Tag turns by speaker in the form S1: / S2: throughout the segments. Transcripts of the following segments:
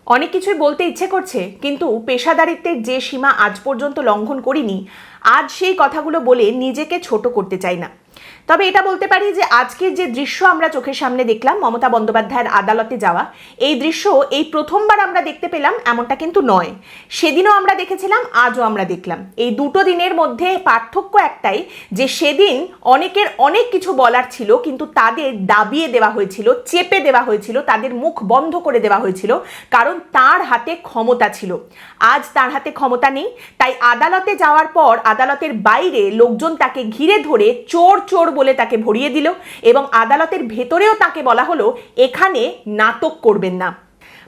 S1: অনেক কিছুই বলতে ইচ্ছে করছে, কিন্তু পেশাদারিত্বের যে সীমা আজ পর্যন্ত লঙ্ঘন করিনি, আজ সেই কথাগুলো বলে নিজেকে ছোট করতে চাই না। তবে এটা বলতে পারি যে আজকের যে দৃশ্য আমরা চোখের সামনে দেখলাম, মমতা বন্দ্যোপাধ্যায়ের আদালতে যাওয়া, এই দৃশ্য এই প্রথমবার আমরা দেখতে পেলাম এমনটা কিন্তু নয়। সেদিনও আমরা দেখেছিলাম, আজও আমরা দেখলাম। এই দুটো দিনের মধ্যে পার্থক্য একটাই, যে সেদিন অনেকের অনেক কিছু বলার ছিল, কিন্তু তাদের দাবিয়ে দেওয়া হয়েছিল, চেপে দেওয়া হয়েছিল, তাদের মুখ বন্ধ করে দেওয়া হয়েছিল, কারণ তার হাতে ক্ষমতা ছিল। আজ তার হাতে ক্ষমতা নেই, তাই আদালতে যাওয়ার পর আদালতের বাইরে লোকজন তাকে ঘিরে ধরে চোর চোর বলে তাকে ভরিয়ে দিল, এবং আদালতের ভেতরেও তাকে বলা হলো এখানে নাটক করবেন না।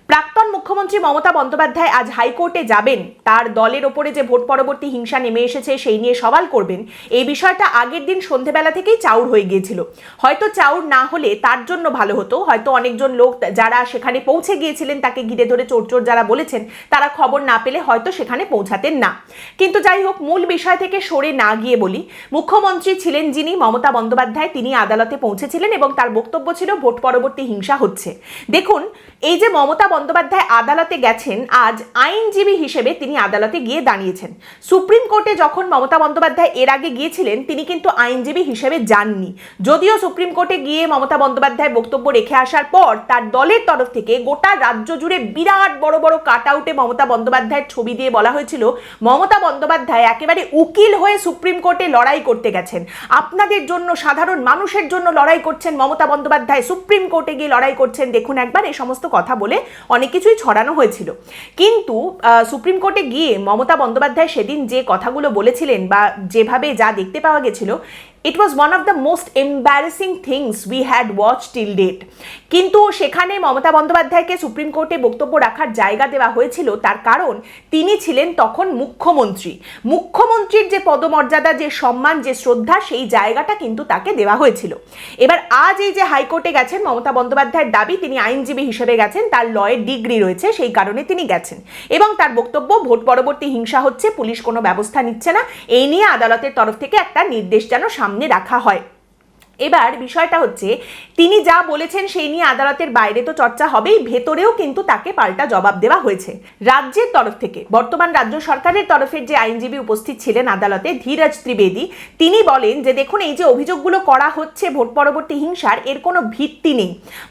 S1: প্রাক্তন মুখ্যমন্ত্রী মমতা বন্দ্যোপাধ্যায় আজ হাইকোর্টে যাবেন, তার দলের ওপরে যে ভোট পরবর্তী হিংসা নেমে এসেছে সেই নিয়ে সওয়াল করবেন। এই বিষয়টা আগের দিন সন্ধেবেলা থেকেই চাউর হয়ে গিয়েছিল। হয়তো চাউর না হলে তার জন্য ভালো হতো, হয়তো অনেকজন লোক যারা সেখানে পৌঁছে গিয়েছিলেন, তাকে ঘিরে ধরে চোর চোর যারা বলেছেন, তারা খবর না পেলে হয়তো সেখানে পৌঁছাতেন না। কিন্তু যাই হোক, মূল বিষয় থেকে সরে না গিয়ে বলি, মুখ্যমন্ত্রী ছিলেন যিনি, মমতা বন্দ্যোপাধ্যায়, তিনি আদালতে পৌঁছেছিলেন এবং তার বক্তব্য ছিল ভোট পরবর্তী হিংসা হচ্ছে। দেখুন, এই যে মমতা বন্দ্যোপাধ্যায় আদালতে গেছেন, আজ আইনজীবী হিসেবে তিনি আদালতে গিয়ে দাঁড়িয়েছেন। সুপ্রিম কোর্টে যখন মমতা বন্দ্যোপাধ্যায় এর আগে গিয়েছিলেন, তিনি কিন্তু আইনজীবী হিসেবে যাননি। যদিও সুপ্রিম কোর্টে গিয়ে মমতা বন্দ্যোপাধ্যায় বক্তব্য রেখে আসার পর তার দলের তরফ থেকে গোটা রাজ্য জুড়ে বিরাট বড় বড় কাট আউটে মমতা বন্দ্যোপাধ্যায়ের ছবি দিয়ে বলা হয়েছিল, মমতা বন্দ্যোপাধ্যায় একেবারে উকিল হয়ে সুপ্রিম কোর্টে লড়াই করতে গেছেন, আপনাদের জন্য, সাধারণ মানুষের জন্য লড়াই করছেন মমতা বন্দ্যোপাধ্যায়, সুপ্রিম কোর্টে গিয়ে লড়াই করছেন, দেখুন একবার, এই সমস্ত কথা বলে অনেক কিছুই ছড়ানো হয়েছিল। কিন্তু সুপ্রিম কোর্টে গিয়ে মমতা বন্দ্যোপাধ্যায় সেদিন যে কথাগুলো বলেছিলেন বা যেভাবে যা দেখতে পাওয়া গেছিল, it was one of the most embarrassing things we had watch till date. কিন্তু সেখানে মমতা বন্দ্যোপাধ্যায়কে সুপ্রিম কোর্টে বক্তব্য রাখার জায়গা দেওয়া হয়েছিল, তার কারণ তিনি ছিলেন তখন মুখ্যমন্ত্রী। মুখ্যমন্ত্রীর যে পদমর্যাদা, যে সম্মান, যে শ্রদ্ধা, সেই জায়গাটা কিন্তু তাকে দেওয়া হয়েছিল। এবার আজ এই যে হাইকোর্টে গেছেন, মমতা বন্দ্যোপাধ্যায়ের দাবি তিনি আইনজীবী হিসেবে গেছেন, তার লয়ের ডিগ্রি রয়েছে, সেই কারণে তিনি গেছেন, এবং তার বক্তব্য ভোট পরবর্তী হিংসা হচ্ছে, পুলিশ কোনো ব্যবস্থা নিচ্ছে না, এই নিয়ে আদালতের তরফ থেকে একটা নির্দেশ যেন সামনে রাখা হয়। এবার বিষয়টা হচ্ছে, তিনি যা বলেছেন সেই নিয়ে আদালতের বাইরে তো চর্চা হবেই, ভেতরেও কিন্তু তাকে পাল্টা জবাব দেওয়া হয়েছে রাজ্যের তরফ থেকে। বর্তমান রাজ্য সরকারের তরফের যে আইনজীবী উপস্থিত ছিলেন আদালতে, ধীরাজ ত্রিবেদী, তিনি বলেন যে দেখুন, এই যে অভিযোগগুলো করা হচ্ছে ভোট পরবর্তী হিংসার, এর কোনো ভিত্তি নেই।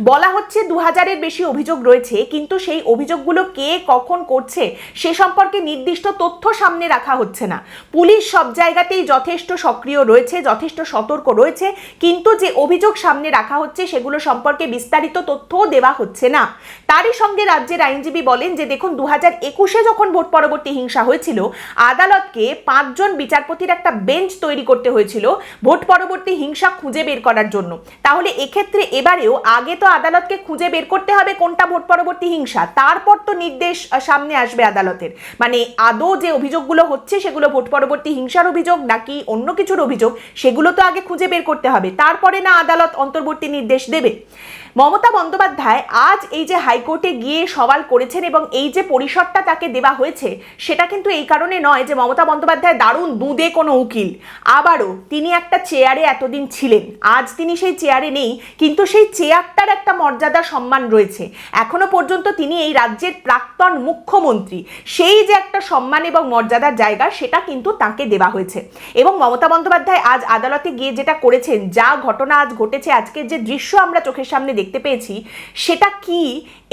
S1: বলা হচ্ছে 2000-এর বেশি অভিযোগ রয়েছে, কিন্তু সেই অভিযোগগুলো কে কখন করছে সে সম্পর্কে নির্দিষ্ট তথ্য সামনে রাখা হচ্ছে না। পুলিশ সব জায়গাতেই যথেষ্ট সক্রিয় রয়েছে, যথেষ্ট সতর্ক রয়েছে, কিন্তু যে অভিযোগ সামনে রাখা হচ্ছে সেগুলো সম্পর্কে বিস্তারিত তথ্যও দেওয়া হচ্ছে না। তারই সঙ্গে রাজ্যের আইনজীবী বলেন যে দেখুন, 2021-এ যখন ভোট পরবর্তী হিংসা হয়েছিল, আদালতকে 5 জন বিচারপতির একটা বেঞ্চ তৈরি করতে হয়েছিল ভোট পরবর্তী হিংসা খুঁজে বের করার জন্য। তাহলে এক্ষেত্রে এবারেও আগে তো আদালতকে খুঁজে বের করতে হবে কোনটা ভোট পরবর্তী হিংসা, তারপর তো নির্দেশ সামনে আসবে আদালতের। মানে আদৌ যে অভিযোগগুলো হচ্ছে সেগুলো ভোট পরবর্তী হিংসার অভিযোগ নাকি অন্য কিছুর অভিযোগ, সেগুলো তো আগে খুঁজে বের করতে হবে, তারপরে না আদালত অন্তর্বর্তী নির্দেশ দেবে। মমতা বন্দ্যোপাধ্যায় আজ এই যে হাইকোর্টে গিয়ে সওয়াল করেছেন এবং এই যে পরিসরটা তাকে দেওয়া হয়েছে, সেটা কিন্তু এই কারণে নয় যে মমতা বন্দ্যোপাধ্যায় দারুণ দুধে কোনো উকিল। আবারও তিনি একটা চেয়ারে এতদিন ছিলেন, আজ তিনি সেই চেয়ারে নেই, কিন্তু সেই চেয়ারটার একটা মর্যাদা, সম্মান রয়েছে। এখনো পর্যন্ত তিনি এই রাজ্যের প্রাক্তন মুখ্যমন্ত্রী, সেই যে একটা সম্মান এবং মর্যাদার জায়গা, সেটা কিন্তু তাকে দেওয়া হয়েছে। এবং মমতা বন্দ্যোপাধ্যায় আজ আদালতে গিয়ে যেটা করেছেন, যা ঘটনা আজ ঘটেছে, আজকের যে দৃশ্য আমরা চোখের সামনে দেখতে পেয়েছি, সেটা কি,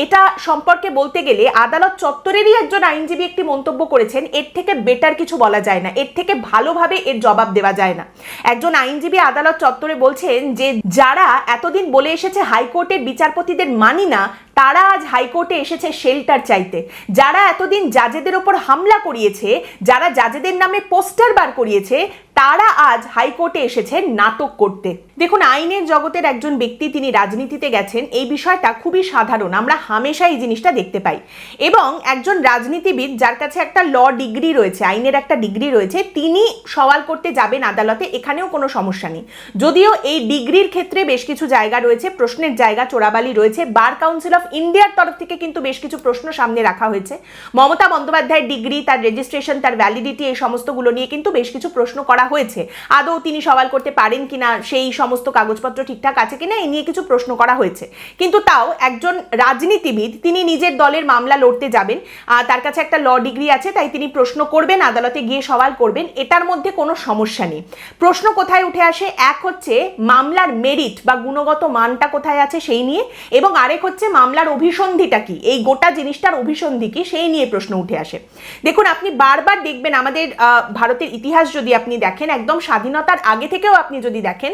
S1: এটা সম্পর্কে বলতে গেলে আদালত চত্বরেরই একজন আইনজীবী একটি মন্তব্য করেছেন, এর থেকে বেটার কিছু বলা যায় না, এর থেকে ভালোভাবে এর জবাব দেওয়া যায় না। একজন আইনজীবী আদালত চত্বরে বলছেন যে যারা এতদিন বলে এসেছে হাইকোর্টের বিচারপতিদের মানি না, তারা আজ হাইকোর্টে এসেছে শেল্টার চাইতে। যারা এতদিন জাজেদের ওপর হামলা করিয়েছে, যারা জাজেদের নামে পোস্টার বার করিয়েছে, তারা আজ হাইকোর্টে এসেছে নাটক করতে। দেখুন, আইনের জগতের একজন ব্যক্তি, তিনি রাজনীতিতে গেছেন, এই বিষয়টা খুবই সাধারণ, আমরা হামেশা এই জিনিসটা দেখতে পাই। এবং একজন রাজনীতিবিদ যার কাছে একটা ল ডিগ্রি রয়েছে, আইনের একটা ডিগ্রি রয়েছে, তিনি সওয়াল করতে যাবেন আদালতে, এখানেও কোনো সমস্যা নেই। যদিও এই ডিগ্রির ক্ষেত্রে বেশ কিছু জায়গা রয়েছে, প্রশ্নের জায়গা, চোরাবালি রয়েছে। বার কাউন্সিল অফ ইন্ডিয়ার তরফ থেকে কিন্তু বেশ কিছু প্রশ্ন সামনে রাখা হয়েছে। মমতা বন্দ্যোপাধ্যায়ের ডিগ্রি, তার রেজিস্ট্রেশন, তার ভ্যালিডিটি, এই সমস্তগুলো নিয়ে কিন্তু বেশ কিছু প্রশ্ন করা হয়েছে। আদৌ তিনি সওয়াল করতে পারেন কিনা সেই সমস্ত কাগজপত্র ঠিকঠাক আছে কিনা এই নিয়ে কিছু প্রশ্ন করা হয়েছে। কিন্তু তাও একজন রাজনীতিবিদ, তিনি নিজের দলের মামলা লড়তে যাবেন, তার কাছে একটা ল ডিগ্রি আছে, তাই তিনি প্রশ্ন করবেন, আদালতে গিয়ে সওয়াল করবেন, এটার মধ্যে কোনো সমস্যা নেই। প্রশ্ন কোথায় উঠে আসে? এক হচ্ছে মামলার মেরিট বা গুণগত মানটা কোথায় আছে সেই নিয়ে, এবং আরেক হচ্ছে মামলার অভিসন্ধিটা কি, এই গোটা জিনিসটার অভিসন্ধি কি সেই নিয়ে প্রশ্ন উঠে আসে। দেখুন, আপনি বারবার দেখবেন আমাদের ভারতের ইতিহাস যদি আপনি দেখেন, একদম স্বাধীনতার আগে থেকেও আপনি যদি দেখেন,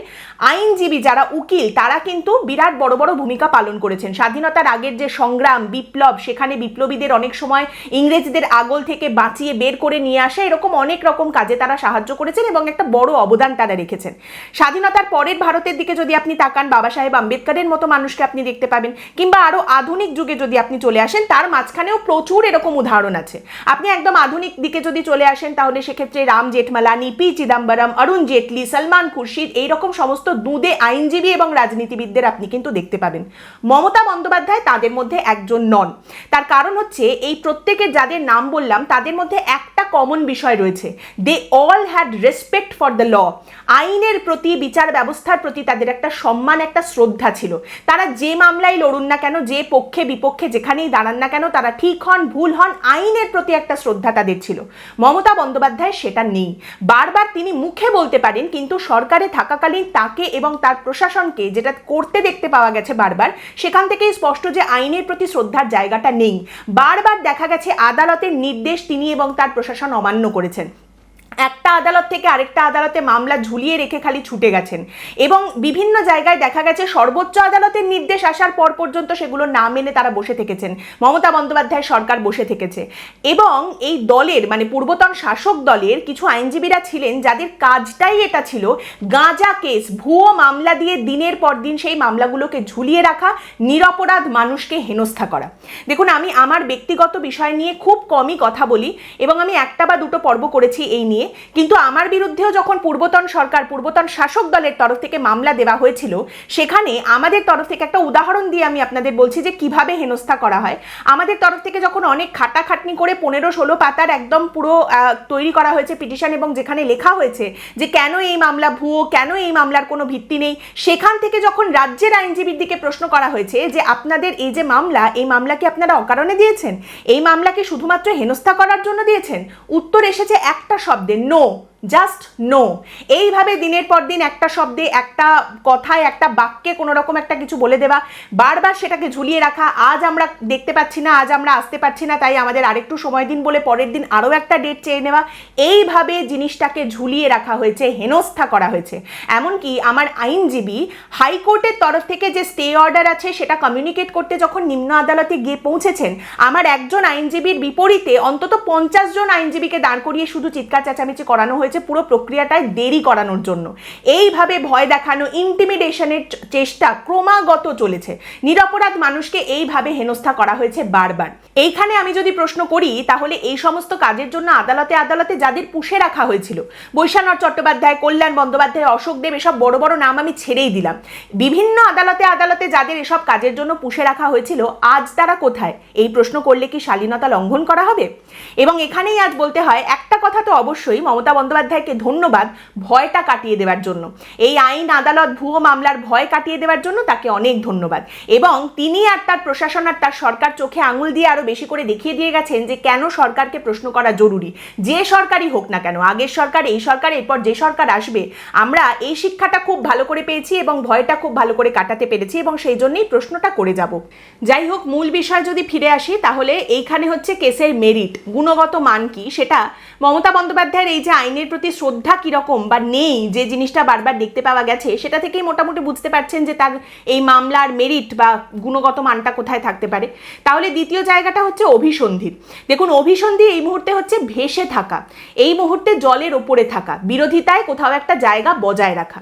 S1: আইনজীবী যারা উকিল তারা কিন্তু বিরাট বড় বড় ভূমিকা পালন করেছেন। স্বাধীনতার আগের যে সংগ্রাম, বিপ্লব, সেখানে বিপ্লবীদের অনেক সময় ইংরেজদের আগল থেকে বাঁচিয়ে বের করে নিয়ে আসা, এরকম অনেক রকম কাজে তারা সাহায্য করেছেন এবং একটা বড় অবদান তারা রেখেছেন। স্বাধীনতার পরের ভারতের দিকে যদি আপনি তাকান, বাবা সাহেব আম্বেদকরের মতো মানুষকে আপনি দেখতে পাবেন, কিংবা আরো আধুনিক যুগে যদি আপনি চলে আসেন, তার মাঝখানেও প্রচুর এরকম উদাহরণ আছে। আপনি একদম আধুনিক দিকে যদি চলে আসেন, তাহলে সেক্ষেত্রে রাম জেঠমালানি, পি চিদম্বরম, অরুণ জেটলি, সলমান খুরশিদ, এইরকম সমস্ত দুঁদে আইনজীবী এবং রাজনীতিবিদদের আপনি কিন্তু দেখতে পাবেন। মমতা বন্দ্যোপাধ্যায় তাদের মধ্যে একজন নন। তার কারণ হচ্ছে এই প্রত্যেকের যাদের নাম বললাম তাদের মধ্যে একটা কমন বিষয় রয়েছে, they all had respect for the law. আইনের প্রতি, বিচার ব্যবস্থার প্রতি তাদের একটা সম্মান, একটা শ্রদ্ধা ছিল। তারা যে মামলাই লড়ুন না কেন, যে পক্ষে বিপক্ষে যেখানেই দাঁড়ান না কেন, তারা ঠিক হন ভুল হন, আইনের প্রতি একটা শ্রদ্ধা তাদের ছিল। মমতা বন্দ্যোপাধ্যায় সেটা নেই। বারবার তিনি মুখে বলতে পারেন, কিন্তু সরকারে থাকাকালীন তাকে এবং তার প্রশাসনকে যেটা করতে দেখতে পাওয়া গেছে বারবার, সেখান থেকেই স্পষ্ট যে আইনের প্রতি শ্রদ্ধার জায়গাটা নেই। বারবার দেখা গেছে আদালতের নির্দেশ তিনি এবং তার প্রশাসন অমান্য করেছেন। একটা আদালত থেকে আরেকটা আদালতে মামলা ঝুলিয়ে রেখে খালি ছুটে গেছেন, এবং বিভিন্ন জায়গায় দেখা গেছে সর্বোচ্চ আদালতের নির্দেশ আসার পর পর্যন্ত সেগুলো না মেনে তারা বসে থেকেছেন। মমতা বন্দ্যোপাধ্যায় সরকার বসে থেকেছে। এবং এই দলের, মানে পূর্বতন শাসক দলের কিছু আইনজীবীরা ছিলেন যাদের কাজটাই এটা ছিল, গাঁজা কেস, ভুয়ো মামলা দিয়ে দিনের পর দিন সেই মামলাগুলোকে ঝুলিয়ে রাখা, নিরপরাধ মানুষকে হেনস্থা করা। দেখুন, আমি আমার ব্যক্তিগত বিষয় নিয়ে খুব কমই কথা বলি, এবং আমি একটা বা দুটো পর্ব করেছি এই নিয়ে, কিন্তু আমার বিরুদ্ধেও যখন পূর্বতন সরকার, পূর্বতন শাসক দলের তরফ থেকে মামলা দেওয়া হয়েছিল, সেখানে আমাদের তরফ থেকে একটা উদাহরণ দিয়ে আমি আপনাদের বলছি যে কিভাবে হেনস্থা করা হয়। আমাদের তরফ থেকে যখন অনেক খাটাখাটনি করে 15-16 পাতার একদম পুরো তৈরি করা হয়েছে পিটিশন, এবং যেখানে লেখা হয়েছে যে কেন এই মামলা ভুয়ো, কেন এই মামলার কোনো ভিত্তি নেই, সেখান থেকে যখন রাজ্যের আইনজীবীর দিকে প্রশ্ন করা হয়েছে যে আপনাদের এই যে মামলা, এই মামলা কি আপনারা অকারণে দিয়েছেন, এই মামলা কি শুধুমাত্র হেনস্থা করার জন্য দিয়েছেন, উত্তর এসেছে একটা শব্দে, নো, জাস্ট নো। এইভাবে দিনের পর দিন একটা শব্দে, একটা কথায়, একটা বাক্যে কোনো রকম একটা কিছু বলে দেওয়া, বারবার সেটাকে ঝুলিয়ে রাখা, আজ আমরা দেখতে পাচ্ছি না, আজ আমরা আসতে পারছি না, তাই আমাদের আরেকটু সময় দিন বলে পরের দিন আরও একটা ডেট চেয়ে নেওয়া, এইভাবে জিনিসটাকে ঝুলিয়ে রাখা হয়েছে, হেনস্থা করা হয়েছে। এমনকি আমার আইনজীবী হাইকোর্টের তরফ থেকে যে স্টে অর্ডার আছে সেটা কমিউনিকেট করতে যখন নিম্ন আদালতে গিয়ে পৌঁছেছেন, আমার একজন আইনজীবীর বিপরীতে অন্তত 50 জন আইনজীবীকে দাঁড় করিয়ে শুধু চিৎকার চেঁচামেচি করানো হয়েছে পুরো প্রক্রিয়াটায় দেরি করানোর জন্য। এইভাবে ভয় দেখানো, ইন্টিমিডেশনের চেষ্টা ক্রমাগত চলেছে। নিরপরাধ মানুষকে এইভাবে হেনস্থা করা হয়েছে বারবার। এইখানে আমি যদি প্রশ্ন করি, তাহলে এই সমস্ত কাজের জন্য আদালতে আদালতে যাদের পুষে রাখা হয়েছিল, বৈশানর চট্টোপাধ্যায়, কল্যাণ বন্দ্যোপাধ্যায়, অশোক দেব, এসব বড় বড় নাম আমি ছেড়েই দিলাম, বিভিন্ন আদালতে আদালতে যাদের এসব কাজের জন্য পুষে রাখা হয়েছিল, আজ তারা কোথায়? এই প্রশ্ন করলে কি শালীনতা লঙ্ঘন করা হবে? এবং এখানেই আজ বলতে হয় একটা কথা তো অবশ্যই, মমতা বন্দ্যোপাধ্যায়কে ধন্যবাদ ভয়টা কাটিয়ে দেওয়ার জন্য, এই আইন আদালত ভুয়ো মামলার ভয় কাটিয়ে দেওয়ার জন্য তাকে অনেক ধন্যবাদ। এবং তিনি আর তার প্রশাসন আর তার সরকার চোখে আঙুল দিয়ে আরো বেশি করে দেখিয়ে দিয়ে গেছেন যে কেন সরকারকে প্রশ্ন করা জরুরি। যে সরকারই হোক না কেন, আগের সরকার, এই সরকার, এরপর যে সরকার আসবে, আমরা এই শিক্ষাটা খুব ভালো করে পেয়েছি এবং ভয়টা খুব ভালো করে কাটাতে পেরেছি, এবং সেই জন্যই প্রশ্নটা করে যাব। যাই হোক, মূল বিষয় যদি ফিরে আসি, তাহলে এইখানে হচ্ছে কেসের মেরিট, গুণগত মান কি, সেটা মমতা বন্দ্যোপাধ্যায়ের এই যে আইনের প্রতি শ্রদ্ধা কিরকম বা নেই, যে জিনিসটা বারবার দেখতে পাওয়া গেছে, সেটা থেকেই মোটামুটি বুঝতে পারছেন যে তার এই মামলার মেরিট বা গুণগত মানটা কোথায় থাকতে পারে। তাহলে দ্বিতীয় জায়গাটা হচ্ছে অভিসন্ধি। দেখুন, অভিসন্ধি এই মুহূর্তে হচ্ছে ভেসে থাকা, এই মুহূর্তে জলের ওপরে থাকা, বিরোধিতায় কোথাও একটা জায়গা বজায় রাখা।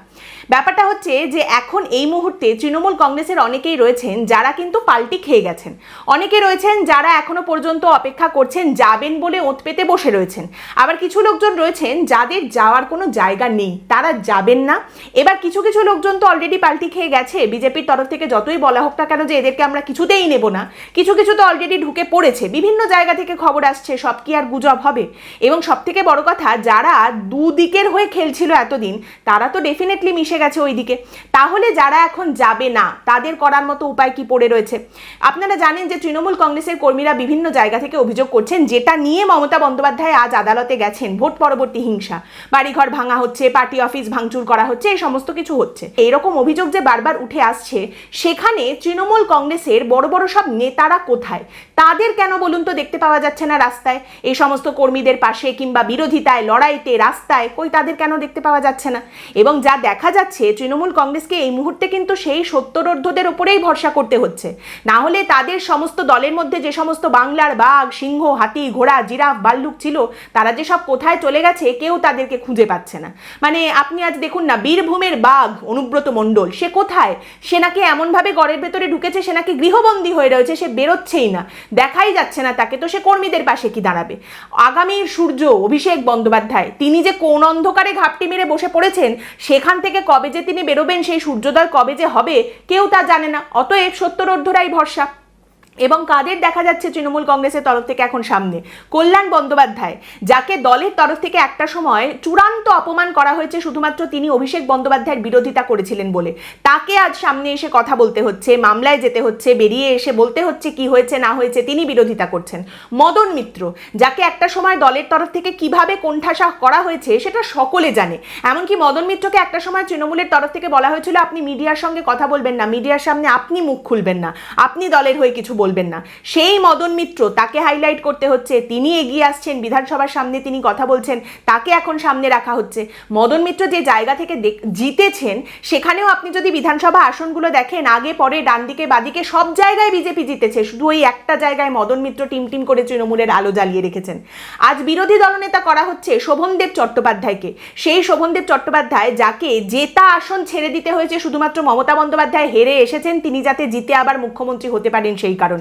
S1: ব্যাপারটা হচ্ছে যে এখন এই মুহূর্তে তৃণমূল কংগ্রেসের অনেকেই রয়েছেন যারা কিন্তু পাল্টি খেয়ে গেছেন, অনেকে রয়েছেন যারা এখনো পর্যন্ত অপেক্ষা করছেন, যাবেন বলে ওঁত পেতে বসে রয়েছেন, আবার কিছু লোকজন রয়েছেন যাদের যাওয়ার কোনো জায়গা নেই তারা যাবেন না। এবার কিছু কিছু লোকজন তো অলরেডি পাল্টি খেয়ে গেছে, বিজেপির তরফ থেকে যতই বলা হোক না কেন যে এদেরকে আমরা কিছুতেই নেব না, কিছু কিছু তো অলরেডি ঢুকে পড়েছে, বিভিন্ন জায়গা থেকে খবর আসছে, সব কি আর গুজব হবে? এবং সব থেকে বড় কথা, যারা দুদিকের হয়ে খেলছিল এতদিন তারা তো ডেফিনেটলি মিশে গেছে ওই দিকে। তাহলে যারা এখন যাবে না তাদের করার মতো উপায় কি পড়ে রয়েছে? আপনারা জানেন যে তৃণমূল কংগ্রেসের কর্মীরা বিভিন্ন জায়গা থেকে অভিযোগ করছেন, যেটা নিয়ে মমতা বন্দ্যোপাধ্যায় আজ আদালতে গেছেন, ভোট পরবর্তী হিংসা, বাড়িঘর ভাঙা হচ্ছে, পার্টি অফিস ভাঙচুর করা হচ্ছে, এই সমস্ত কিছু হচ্ছে। এইরকম অভিযোগ যে বারবার উঠে আসছে, সেখানে তৃণমূল কংগ্রেসের বড় বড় সব নেতারা কোথায়? তাদের কেন বলুন তো দেখতে পাওয়া যাচ্ছে না রাস্তায়? এই সমস্ত কর্মীদের পাশে কিংবা বিরোধিতায়, লড়াইতে, রাস্তায় কই তাদের কেন দেখতে পাওয়া যাচ্ছে না? এবং যা দেখা যাচ্ছে, তৃণমূল কংগ্রেসকে এই মুহূর্তে কিন্তু সেই সত্যরোদ্ধদের ওপরেই ভরসা করতে হচ্ছে। না হলে তাদের সমস্ত দলের মধ্যে যে সমস্ত বাংলার বাঘ, সিংহ, হাতি, ঘোড়া, জিরাফ, ভাল্লুক ছিল, তারা যে সব কোথায় চলে গেছে কেউ তাদেরকে খুঁজে পাচ্ছে না। মানে আপনি আজ দেখুন না, বীরভূমের বাঘ অনুব্রত মণ্ডল, সে কোথায়? সে নাকি এমনভাবে ঘরের ভেতরে ঢুকেছে, সে নাকি গৃহবন্দী হয়ে রয়েছে, সে বেরোচ্ছেই না, দেখাই যাচ্ছে না তাকে। তো সে কর্মীদের পাশে কি দাঁড়াবে? আগামীর সূর্য অভিষেক বন্দ্যোপাধ্যায়, তিনি যে কোন অন্ধকারে ঘাপটি মেরে বসে পড়েছেন, সেখান থেকে কবে যে তিনি বেরোবেন, সেই সূর্যোদয় কবে যে হবে কেউ তা জানে না। অতএব সত্যরোদ্ধরাই ভরসা। এবং কাদের দেখা যাচ্ছে তৃণমূল কংগ্রেসের তরফ থেকে এখন সামনে? কল্যাণ বন্দ্যোপাধ্যায়, যাকে দলের তরফ থেকে একটা সময় চূড়ান্ত অপমান করা হয়েছে শুধুমাত্র তিনি অভিষেক বন্দ্যোপাধ্যায়ের বিরোধিতা করেছিলেন বলে, তাকে আজ সামনে এসে কথা বলতে হচ্ছে, মামলায় যেতে হচ্ছে, বেরিয়ে এসে বলতে হচ্ছে কি হয়েছে না হয়েছে, তিনি বিরোধিতা করছেন। মদন মিত্র, যাকে একটা সময় দলের তরফ থেকে কিভাবে কোণঠাসা করা হয়েছে সেটা সকলে জানে। এমনকি মদন মিত্রকে একটা সময় তৃণমূলের তরফ থেকে বলা হয়েছিল আপনি মিডিয়ার সঙ্গে কথা বলবেন না, মিডিয়ার সামনে আপনি মুখ খুলবেন না, আপনি দলের হয়ে কিছু বলবেন না। সেই মদন মিত্র, তাকে হাইলাইট করতে হচ্ছে, তিনি এগিয়ে আসছেন, বিধানসভার সামনে তিনি কথা বলছেন, তাকে এখন সামনে রাখা হচ্ছে। মদন মিত্র যে জায়গা থেকে জিতেছেন, সেখানেও আপনি যদি বিধানসভা আসনগুলো দেখেন, আগে পরে ডান দিকে বাদিকে সব জায়গায় বিজেপি জিতেছে, শুধু ওই একটা জায়গায় মদন মিত্র টিম করে তৃণমূলের আলো জ্বালিয়ে রেখেছেন। আজ বিরোধী দলনেতা করা হচ্ছে শোভনদেব চট্টোপাধ্যায়কে, সেই শোভনদেব চট্টোপাধ্যায় যাকে জেতা আসন ছেড়ে দিতে হয়েছে শুধুমাত্র মমতা বন্দ্যোপাধ্যায় হেরে এসেছেন তিনি যাতে জিতে আবার মুখ্যমন্ত্রী হতে পারেন সেই কারণে।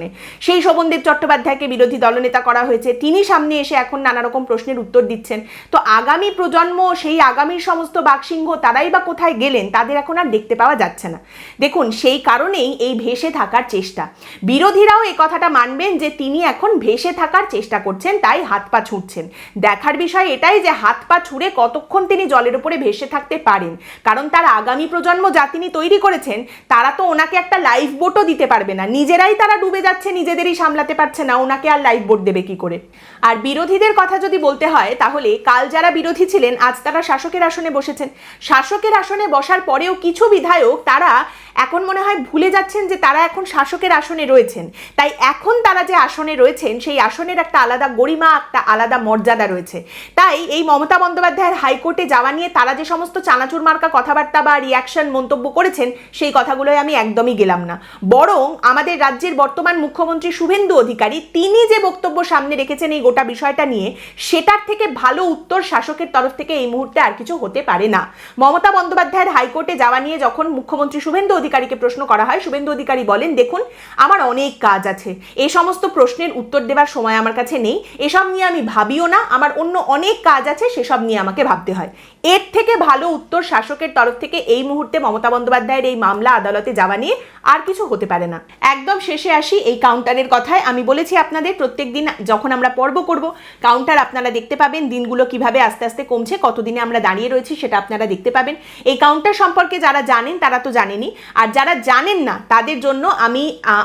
S1: সেই শোভনদেব চট্টোপাধ্যায়কে বিরোধী দলনেতা করা হয়েছে, তিনি সামনে এসে এখন নানা রকম প্রশ্নের উত্তর দিচ্ছেন। তো আগামী প্রজন্ম, সেই আগামীর সমস্ত বাঘসিংহ, তারাই বা কোথায় গেলেন? তাদের এখন আর দেখতে পাওয়া যাচ্ছে না। দেখুন, সেই কারণেই এই ভেসে থাকার চেষ্টা। বিরোধীরাও এই কথাটা মানবেন যে তিনি এখন ভেসে থাকার চেষ্টা করছেন, তাই হাত পা ছুঁড়ছেন। দেখার বিষয় এটাই যে হাত পা ছুঁড়ে কতক্ষণ তিনি জলের উপরে ভেসে থাকতে পারেন, কারণ তার আগামী প্রজন্ম যা তিনি তৈরি করেছেন, তারা তো ওনাকে একটা লাইফ বোটও দিতে পারবে না। নিজেরাই তারা ডুবে যাচ্ছে, নিজেদেরই সামলাতে পারছে না, ওনাকে আর লাইফ বোট দেবে কি করে? আর বিরোধীদের কথা যদি বলতে হয়, তাহলে কাল যারা বিরোধী ছিলেন আজ তারা শাসকের আসনে বসেছেন। শাসকের আসনে বসার পরেও কিছু বিধায়ক তারা এখন মনে হয় ভুলে যাচ্ছেন যে তারা এখন শাসকের আসনে রয়েছেন। তাই এখন তারা যে আসনে রয়েছেন, সেই আসনের একটা আলাদা গরিমা, একটা আলাদা মর্যাদা রয়েছে। তাই এই মমতা বন্দ্যোপাধ্যায়ের হাইকোর্টে যাওয়া নিয়ে তারা যে সমস্ত চানাচুর মার্কা কথাবার্তা বা রিয়াকশন মন্তব্য করেছেন, সেই কথাগুলোই আমি একদমই গেলাম না। বরং আমাদের রাজ্যের বর্তমান মুখ্যমন্ত্রী শুভেন্দু অধিকারী, তিনি যে বক্তব্য সামনে রেখেছেন এই গোটা বিষয়টা নিয়ে, সেটার থেকে ভালো উত্তর শাসকের তরফ থেকে এই মুহূর্তে আর কিছু হতে পারে না। মমতা বন্দ্যোপাধ্যায়ের হাইকোর্টে যাওয়া নিয়ে যখন মুখ্যমন্ত্রী শুভেন্দু অধিকারীকে প্রশ্ন করা হয়, শুভেন্দু অধিকারী বলেন, দেখুন আমার অনেক কাজ আছে, এই সমস্ত প্রশ্নের উত্তর দেওয়ার সময় আমার কাছে নেই, এসব নিয়ে আমি ভাবিও না, আমার অন্য অনেক কাজ আছে, সেসব নিয়ে আমাকে ভাবতে হয়। এর থেকে ভালো উত্তর শাসকের তরফ থেকে এই মুহূর্তে মমতা বন্দ্যোপাধ্যায়ের এই মামলা আদালতে যাওয়া নিয়ে আর কিছু হতে পারে না। একদম শেষে আসি এই কাউন্টারের কথায়। আমি বলেছি আপনাদের প্রত্যেকদিন যখন আমরা পর্ব করব, কাউন্টার আপনারা দেখতে পাবেন, দিনগুলো কিভাবে আস্তে আস্তে কমছে, কতদিনে আমরা দাঁড়িয়ে রয়েছি সেটা আপনারা দেখতে পাবেন। এই কাউন্টার সম্পর্কে যারা জানেন তারা তো জানেনই, আর যারা জানেন না তাদের জন্য আমি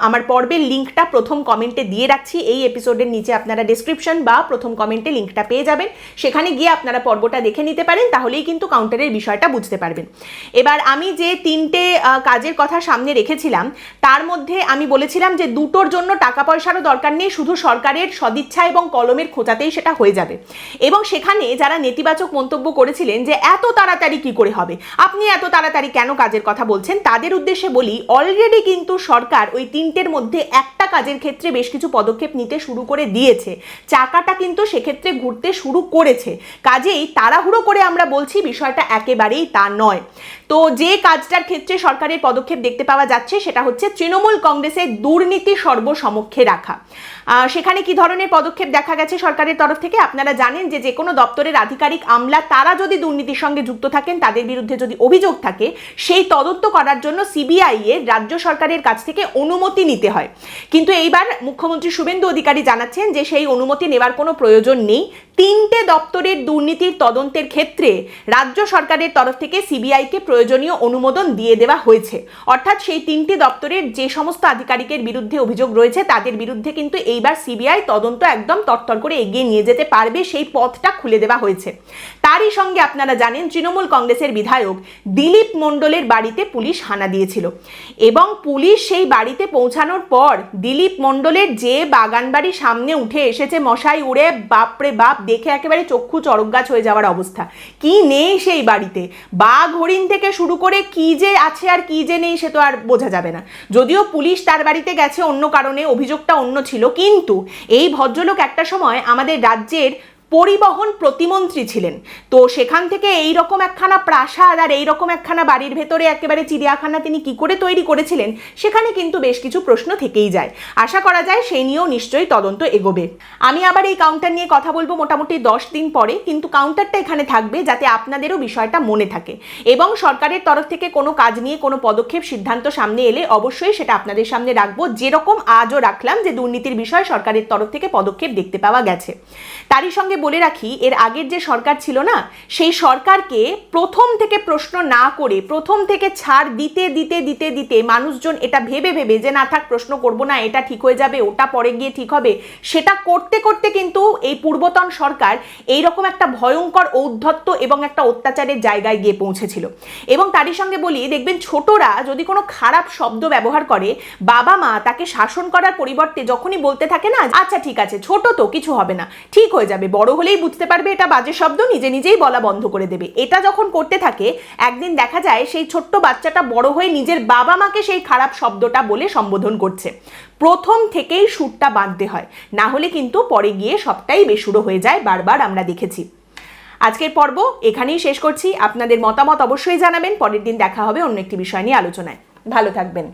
S1: আমার পর্বের লিঙ্কটা প্রথম কমেন্টে দিয়ে রাখছি। এই এপিসোডের নিচে আপনারা ডেসক্রিপশন বা প্রথম কমেন্টে লিঙ্কটা পেয়ে যাবেন, সেখানে গিয়ে আপনারা পর্বটা দেখে নিতে পারেন, তাহলেই কিন্তু কাউন্টারের বিষয়টা বুঝতে পারবেন। এবার আমি যে তিনটে কাজের কথা সামনে রেখেছিলাম, তার মধ্যে আমি বলেছিলাম যে দুটোর জন্য টাকা পয়সারও দরকার নেই, শুধু সরকারের সদিচ্ছা এবং কলমের খোঁচাতেই সেটা হয়ে যাবে। এবং সেখানে যারা নেতিবাচক মন্তব্য করেছিলেন যে এত তাড়াতাড়ি কি করে হবে, আপনি এত তাড়াতাড়ি কেন কাজের কথা বলছেন, তাদের উদ্দেশ্যে বলি, অলরেডি কিন্তু সরকার ওই তিনটের মধ্যে একটা কাজের ক্ষেত্রে বেশ কিছু পদক্ষেপ নিতে শুরু করে দিয়েছে। চাকাটা কিন্তু সেক্ষেত্রে ঘুরতে শুরু করেছে। কাজেই তাড়াহুড়ো করে আমরা বলছি বিষয়টা একেবারেই তা নয়। তো যে কাজটার ক্ষেত্রে সরকারের পদক্ষেপ দেখতে পাওয়া যাচ্ছে সেটা হচ্ছে তৃণমূল কংগ্রেসের দুর্নীতি সর্বসমক্ষে রাখা। সেখানে কি ধরনের পদক্ষেপ দেখা গেছে সরকারের তরফ থেকে? আপনারা জানেন যে কোনো দপ্তরের আধিকারিক আমলা তারা যদি দুর্নীতির সঙ্গে যুক্ত থাকেন, তাদের বিরুদ্ধে যদি অভিযোগ থাকে, সেই তদন্ত করার জন্য সিবিআই এর রাজ্য সরকারের কাছ থেকে অনুমতি নিতে হয়। কিন্তু এইবার মুখ্যমন্ত্রী শুভেন্দু অধিকারী জানাচ্ছেন যে সেই অনুমতি নেওয়ার কোনো প্রয়োজন নেই। তিনটে দপ্তরের দুর্নীতির তদন্তের ক্ষেত্রে রাজ্য সরকারের তরফ থেকে সিবিআইকে প্রয়োজনীয় অনুমোদন দিয়ে দেওয়া হয়েছে। অর্থাৎ সেই তিনটি দপ্তরের যে সমস্ত আধিকারিকের বিরুদ্ধে অভিযোগ রয়েছে তাদের বিরুদ্ধে কিন্তু এইবার সিবিআই তদন্ত একদম তরতর করে এগিয়ে নিয়ে যেতে পারবে, সেই পথটা খুলে দেওয়া হয়েছে। তারই সঙ্গে আপনারা জানেন তৃণমূল কংগ্রেসের বিধায়ক দিলীপ মণ্ডলের বাড়িতে পুলিশ হানা দিয়েছিল এবং পুলিশ সেই বাড়িতে পৌঁছানোর পর দিলীপ মণ্ডলের যে বাগান বাড়ির সামনে উঠে এসেছে মশাই উড়ে, বাপরে বাপ, দেখে একেবারে চক্ষু চড়কগাছ হয়ে যাওয়ার অবস্থা। কি নেই সেই বাড়িতে, বাঘ হরিণ থেকে শুরু করে কি যে আছে আর কি যে নেই সে তো আর বোঝা যাবে না। যদিও পুলিশ তার বাড়িতে গেছে অন্য কারণে, অভিযোগটা অন্য ছিল, কিন্তু এই ভদ্রলোক একটা সময় আমাদের রাজ্যের পরিবহন প্রতিমন্ত্রী ছিলেন। তো সেখান থেকে এইরকম একখানা প্রাসাদ আর এইরকম একখানা বাড়ির ভেতরে একেবারে চিড়িয়াখানা তিনি কি করে তৈরি করেছিলেন, সেখানে কিন্তু বেশ কিছু প্রশ্ন থেকেই যায়। আশা করা যায় সেই নিয়েও নিশ্চয়ই তদন্ত এগোবে। আমি আবার এই কাউন্টার নিয়ে কথা বলবো মোটামুটি 10 দিন পরে, কিন্তু কাউন্টারটা এখানে থাকবে যাতে আপনাদেরও বিষয়টা মনে থাকে এবং সরকারের তরফ থেকে কোনো কাজ নিয়ে কোনো পদক্ষেপ সিদ্ধান্ত সামনে এলে অবশ্যই সেটা আপনাদের সামনে রাখবো, যেরকম আজও রাখলাম যে দুর্নীতির বিষয়ে সরকারের তরফ থেকে পদক্ষেপ দেখতে পাওয়া গেছে। তারই সঙ্গে বলে রাখি, এর আগের যে সরকার ছিল না, সেই সরকারকে প্রথম থেকে প্রশ্ন না করে, প্রথম থেকে ছাড় দিতে দিতে দিতে দিতে মানুষজন এটা ভেবে ভেবে যে না থাক প্রশ্ন করব না, এটা ঠিক হয়ে যাবে, ওটা পরে গিয়ে ঠিক হবে, সেটা করতে করতে কিন্তু এই পূর্বতন সরকার এইরকম একটা ভয়ঙ্কর ঔদ্ধত্য এবং একটা অত্যাচারের জায়গায় গিয়ে পৌঁছেছিল। এবং তারই সঙ্গে বলি, দেখবেন ছোটরা যদি কোনো খারাপ শব্দ ব্যবহার করে, বাবা মা তাকে শাসন করার পরিবর্তে যখনই বলতে থাকে না আচ্ছা ঠিক আছে ছোট তো কিছু হবে না, ঠিক হয়ে যাবে, বড় হলেই বুঝতে পারবে এটা বাজে শব্দ, নিজে নিজেই বলা বন্ধ করে দেবে, এটা যখন করতে থাকে একদিন দেখা যায় সেই ছোট্ট বাচ্চাটা বড় হয়ে নিজের বাবা মাকে সেই খারাপ শব্দটা বলে সম্বোধন করছে। প্রথম থেকেই সুরটা বাঁধতে হয়, না হলে কিন্তু পরে গিয়ে সবটাই বেসুরো হয়ে যায়, বারবার আমরা দেখেছি। আজকের পর্ব এখানেই শেষ করছি। আপনাদের মতামত অবশ্যই জানাবেন। পরের দিন দেখা হবে অন্য একটি বিষয় নিয়ে আলোচনায়। ভালো থাকবেন।